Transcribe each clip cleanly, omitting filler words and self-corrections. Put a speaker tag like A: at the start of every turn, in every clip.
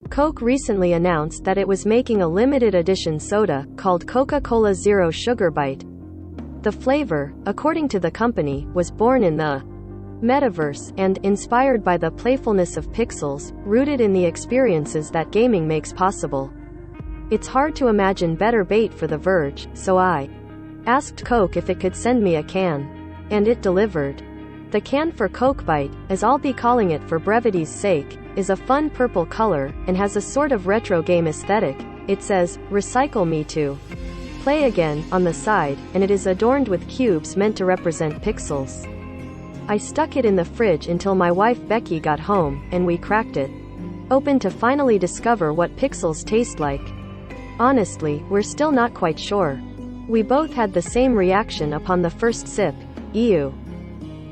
A: Coke recently announced that it was making a limited edition soda, called Coca-Cola Zero Sugar Byte. The flavor, according to the company, was born in the metaverse, and inspired by the playfulness of pixels, rooted in the experiences that gaming makes possible. It's hard to imagine better bait for the Verge, so I asked Coke if it could send me a can. And it delivered. The can for Coke Byte, as I'll be calling it for brevity's sake, is a fun purple color, and has a sort of retro game aesthetic. It says, "Recycle me to play again," on the side, and it is adorned with cubes meant to represent pixels. I stuck it in the fridge until my wife Becky got home, and we cracked it open to finally discover what pixels taste like. Honestly, we're still not quite sure. We both had the same reaction upon the first sip. Ew.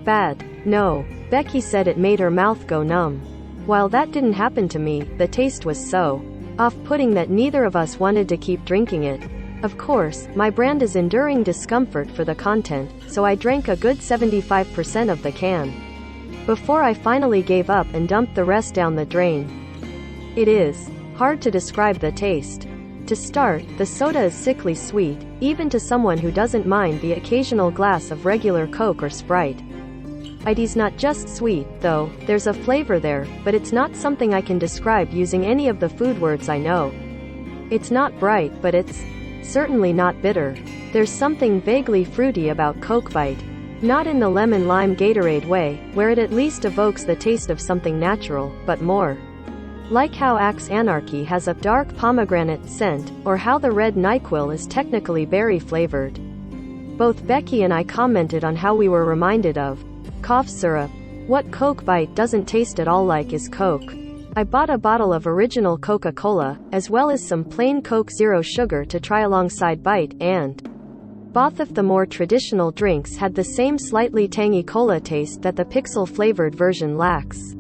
A: Bad. No. Becky said it made her mouth go numb. While that didn't happen to me, the taste was so off-putting that neither of us wanted to keep drinking it. Of course, my brand is enduring discomfort for the content, so I drank a good 75% of the can before I finally gave up and dumped the rest down the drain. It is hard to describe the taste. To start, the soda is sickly sweet, even to someone who doesn't mind the occasional glass of regular Coke or Sprite. It's not just sweet, though. There's a flavor there, but it's not something I can describe using any of the food words I know. It's not bright, but it's certainly not bitter. There's something vaguely fruity about Coke Byte. Not in the lemon-lime Gatorade way, where it at least evokes the taste of something natural, but more like how Axe Anarchy has a dark pomegranate scent, or how the red NyQuil is technically berry-flavored. Both Becky and I commented on how we were reminded of cough syrup. What Coke Byte doesn't taste at all like is Coke. I bought a bottle of original Coca-Cola, as well as some plain Coke Zero Sugar to try alongside Byte, and both of the more traditional drinks had the same slightly tangy cola taste that the pixel-flavored version lacks.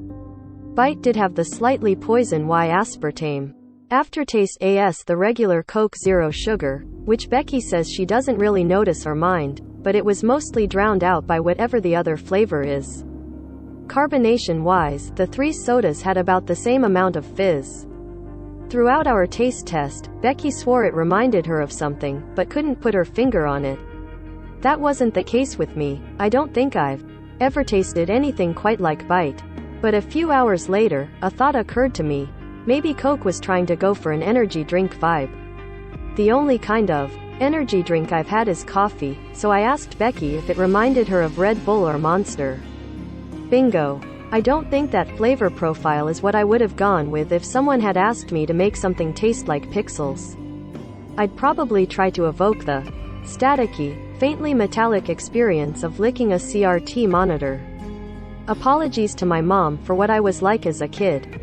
A: Byte did have the slightly poison Y-aspartame aftertaste as the regular Coke Zero Sugar, which Becky says she doesn't really notice or mind, but it was mostly drowned out by whatever the other flavor is. Carbonation-wise, the three sodas had about the same amount of fizz. Throughout our taste test, Becky swore it reminded her of something, but couldn't put her finger on it. That wasn't the case with me. I don't think I've ever tasted anything quite like Byte. But a few hours later, a thought occurred to me. Maybe Coke was trying to go for an energy drink vibe. The only kind of energy drink I've had is coffee, so I asked Becky if it reminded her of Red Bull or Monster. Bingo. I don't think that flavor profile is what I would have gone with if someone had asked me to make something taste like pixels. I'd probably try to evoke the staticky, faintly metallic experience of licking a CRT monitor. Apologies to my mom for what I was like as a kid.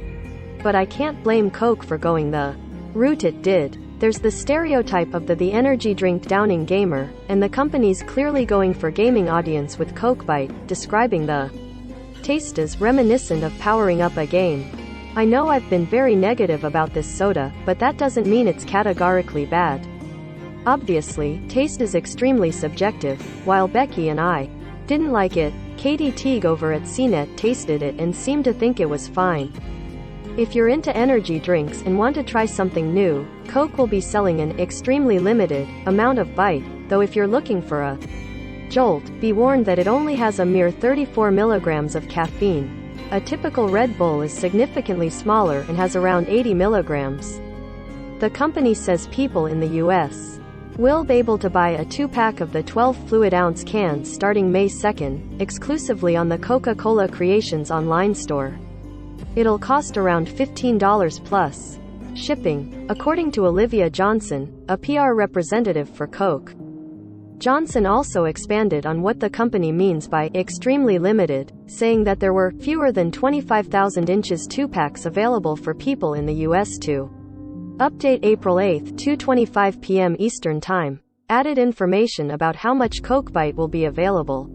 A: But I can't blame Coke for going the route it did. There's the stereotype of the energy drink downing gamer, and the company's clearly going for gaming audience with Coke Byte, describing the taste as reminiscent of powering up a game. I know I've been very negative about this soda, but that doesn't mean it's categorically bad. Obviously, taste is extremely subjective. While Becky and I didn't like it, Katie Teague over at CNET tasted it and seemed to think it was fine. If you're into energy drinks and want to try something new, Coke will be selling an extremely limited amount of Byte, though if you're looking for a jolt, be warned that it only has a mere 34 milligrams of caffeine. A typical Red Bull is significantly smaller and has around 80 milligrams. The company says people in the US will be able to buy a 2-pack of the 12 fluid-ounce cans starting May 2nd, exclusively on the Coca-Cola Creations online store. It'll cost around $15 plus shipping, according to Olivia Johnson, a PR representative for Coke. Johnson also expanded on what the company means by extremely limited, saying that there were fewer than 25,000 inches 2-packs available for people in the US to update April 8, 2:25 p.m. Eastern Time. Added information about how much Coke Byte will be available.